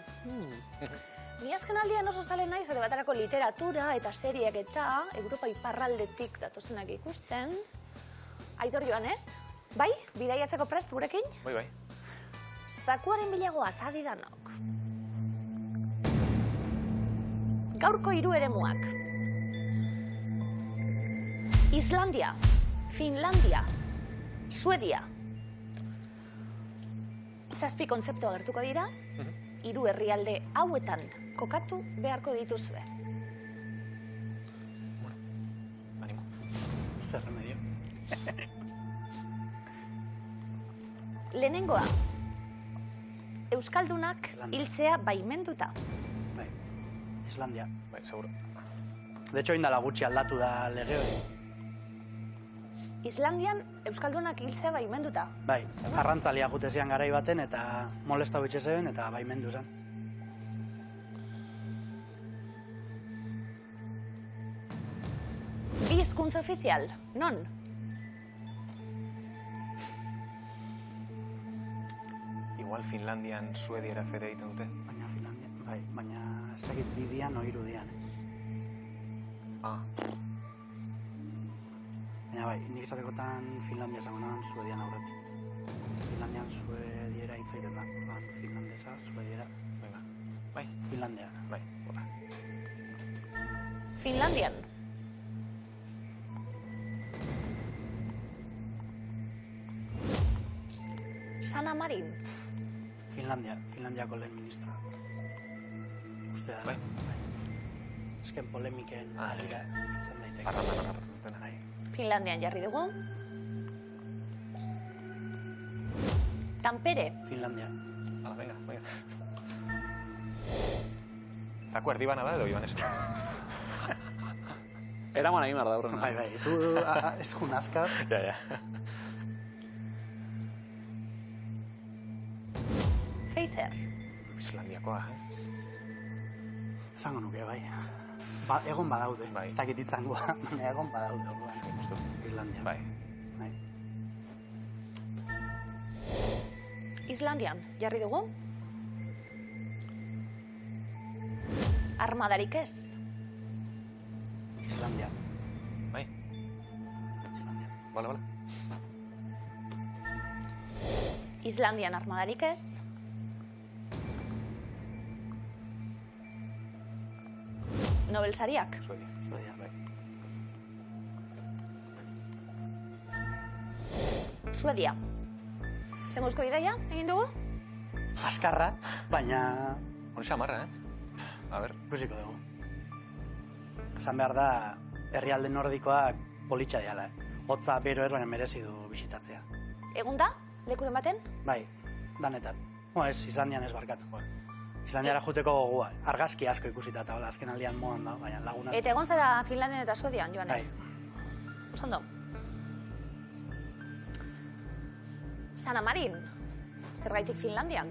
Ni azken aldian oso zale naiz, eta batarako literatura eta seriak eta Europa iparraldetik datozenak ikusten. Aitor Joanes, bai? Bidaiatzeko prest gurekin? Bai. Zakuaren bilagoa zadi danok. Gaurko 3 eremuak. Islandia, Finlandia, Suedia. 7 kontzeptu agertuko dira, 3 herrialde hauetan kokatu beharko dituzue. Animo. Zer remedio. Lehenengoa, Euskaldunak hiltzea baimenduta. Bai, Islandia. Bai, seguro. De hecho, indala gutxi aldatu da lege hori. Islandian Euskaldunak hiltzea baimenduta. Bai, arrantzalia jutezian garai baten eta molesta bitxe zeben eta baimendu zen. Bi hizkuntza ofizial, non? Igual Finlandian Suedieraz ere egiten dute. Baina Finlandia, bai, baina ez dakit bidian o irudian. Baina bai, nik izatekotan Finlandia zango nahan Suedian aurretik. Finlandian Suediera hitz egiten da. Finlandesa, Suediera. Venga. Bai. Finlandia. Bai, hola. Finlandian. Sanna Marin. Finlandiako lehen ministra. Uste da. Bai. Ezken polemiken arira izan daiteke. Arrata. Finlandian jarri dugu. Tampere. Finlandia. Hala, venga. Zaku erdi bana da edo Joanes? Eraman egin behar da horrena. Bai, zu ez jun azkar. Ja. Heiser. Islandiakoa, Esango nuke, bai. Egon badaude. Bai. Ez dakit itzangoa, baina egon badaude. orduan. Justo. Islandia. Bai. Bai. Islandian, jarri dugu. Armadarik ez. Islandia. Bai. Islandia. Bale. Islandian armadarik ez. Nobel sariak. Suedia. Suedia. Suedia. Zenguzko ideia, egin dugu? Azkarra, baina Hori xamarra, ez? A ber, ikusiko dugu. Esan behar da, herrialde nordikoak politxa diala. Hotza bero baina merezi du bisitatzea. Egun da, lekuren baten? Bai, danetan. Ez, Islandian ez barkatu. Islandiara juteko gogua. Argazki asko ikusita eta hola, azken aldian modan da, baina lagun asko. Eta egon zara Finlandian eta Suedian, Joanes? Bai. Osondo. San Marin, zergaitik Finlandian?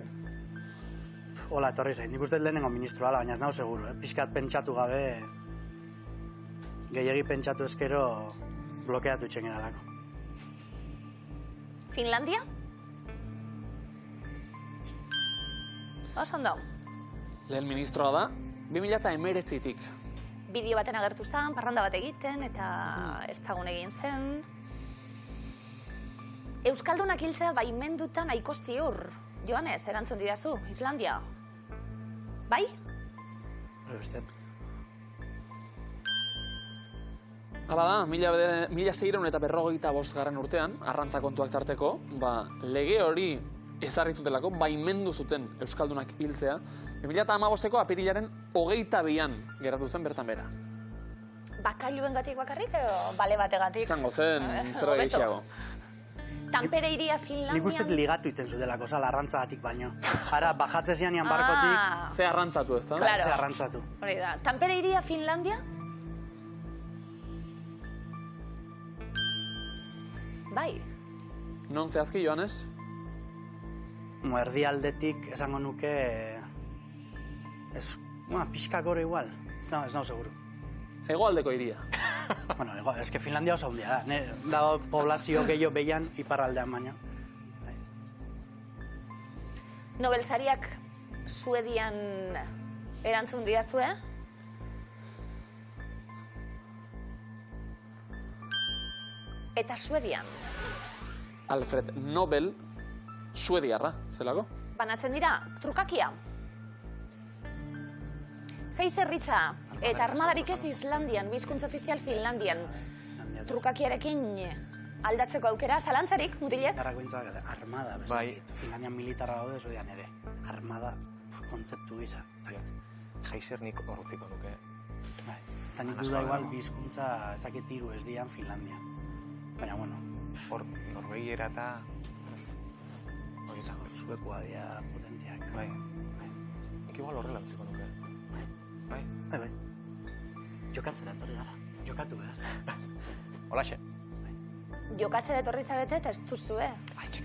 Hola, etorri zain. Nik uste lehenengo ministroa, baina ez nago seguru. Piskat pentsatu gabe, gehiegi pentsatu ezkero blokeatu itxen gedalako. Finlandia? Osondo. Lehen ministroa da, 2019-tik. Bideo baten agertu zen, parranda bat egiten, eta ezagun egin zen. Euskaldunak hiltzea baimenduta nahiko ziur. Joanes, erantzun didazu, Islandia. Bai? Hori ustet. Hala da, 1655 garren urtean, arrantza kontuak tarteko, lege hori ezarrizutelako, baimendu zuten Euskaldunak hiltzea, 2015ko apirilaren 22an geratu zen bertan bera. Bakailuengatik bakarrik edo bale bategatik? Izango zen, zerbait gehiago. Tampere iria Finlandian... Nik uste ligatu iten zutelako, zala arrantzagatik baino. Ara, bajatze zianian barkotik, Ze arrantzatu ez da? Claro. ze arrantzatu. Hori da. Tampere iria Finlandia? Bai. Non zehazki, Joanes? Erdialdetik esango nuke... pixka gore igual. Ez nago seguru. Hegoaldeko hiria. Bueno, ez que Finlandia oso handia da. Dago poblazio gehiago behian iparraldean baina. Nobel sariak Suedian erantzun didazue? Eta Suedian? Alfred Nobel, suediarra, zelako? Banatzen dira, trukakia. Heiserritza eta armadarik ez Islandian, bizkuntza ofizial Finlandian. Trukakiarekin aldatzeko aukera, zalantzarik, mutilek? Garrakointzak, armada, Bai. Finlandian militarra gaude, Suedian ere. Armada, kontzeptu gisa. Heiser nik horretziko nuke. Bai. Eta nik duda igual bizkuntza ezaket hiru ez dian Finlandian. Baina, bueno, Hor, Norvegiera eta... Hori izango. suekoa dia potentiak. Bai. Nik igual horrela utziko nuke. Bai. Bai. Jokatzera etorri gara. Jokatu behar. Holaxe. Jokatzera etorri zarete eta ez duzue.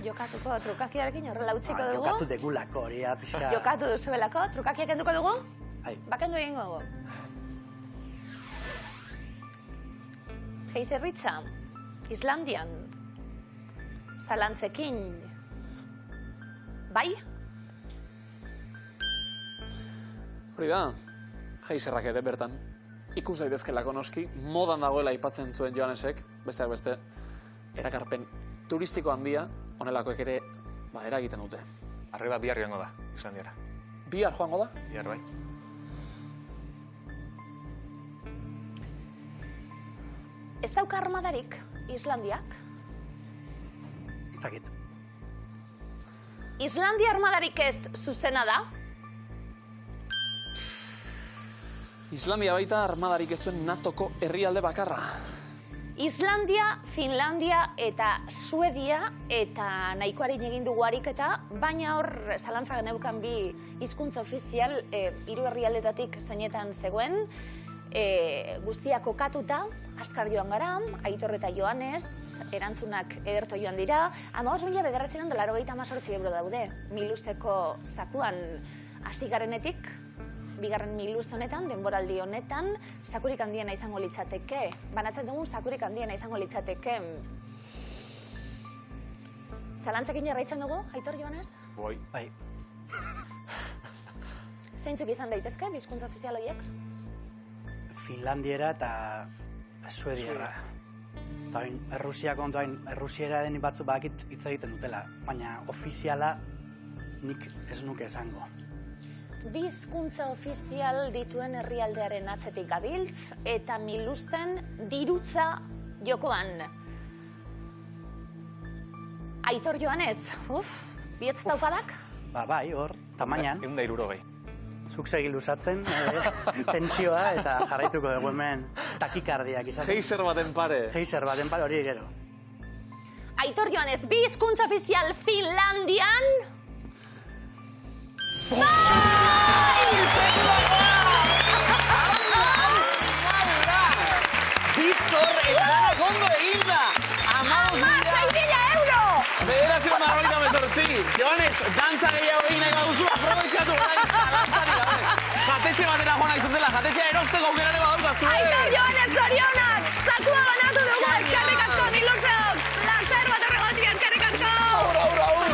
Jokatuko trukakiarekin horrela utziko dugu. Jokatu degulako hori, pixka... Jokatu duzuelako, trukakiak enduko dugu? Ai. Bakendu egingo dugu. Heiserritza, Islandian, zalantzekin, bai? Hori da, Heiserrak ere bertan. Ikus daitezkelako noski, modan dagoela aipatzen zuen Joanesek, besteak beste, erakarpen turistiko handia, honelakoek ere, eragiten dute. Arriba bihar joango da, Islandiara. Bihar joango da? Bihar bai. Ez dauka armadarik Islandiak? Ez dakit. Islandia armadarik ez zuzena da? Islandia baita armadarik ez duen NATOko herrialde bakarra. Islandia, Finlandia eta Suedia, eta nahikoarin egin dugu ariketa, baina hor zalantza geneukan bi hizkuntza ofizial hiru herrialdetatik zeinetan zegoen, guztiak kokatuta, azkar joan gara, Aitor eta Joanes, erantzunak ederto joan dira, 15.998 euro daude, Miluzeko zakuan hasi garenetik, bigarren Miluz honetan, denboraldi honetan, zakurik handiena izango litzateke. Banatzen dugu zakurik handiena izango litzateke. Zalantzekin jarraitzen dugu, Aitor, Joanes? Bai. Zeintzuk izan daitezke, hizkuntza ofizial horiek? Finlandiera eta Suediera. Eta hain, Errusiako ondoain, Errusiera den batzuk bakit hitz egiten dutela, baina ofiziala nik ez nuke esango. Bi hizkuntza ofizial dituen herrialdearen atzetik gabiltz, eta Miluzen dirutza jokoan. Aitor, Joanes, bietz daukadak? Bai, hor, tamainan. 160. Zuk segi luzatzen, tentsioa, eta jarraituko dugu hemen takikardiak izaten. Geiser baten pare. Geiser baten pare hori gero. Aitor, Joanes, bi hizkuntza ofizial Finlandian... Bizkor eta lanak ondo eginda! 16.000 euro! Bederatzion marroita metortzi. Joanes, dantza gehiago egin nahi baduzu, aprobetxatu orain zalantzari gabe. Jatetxe batera joan nahi zutela, jatetxea erosteko aukerare badaukazu. Aitor, Joanes, zorionak! Zakua banatu dugu, eskerrik asko, Miluzeok! Placer bat erregotik, eskerrik asko! Aur!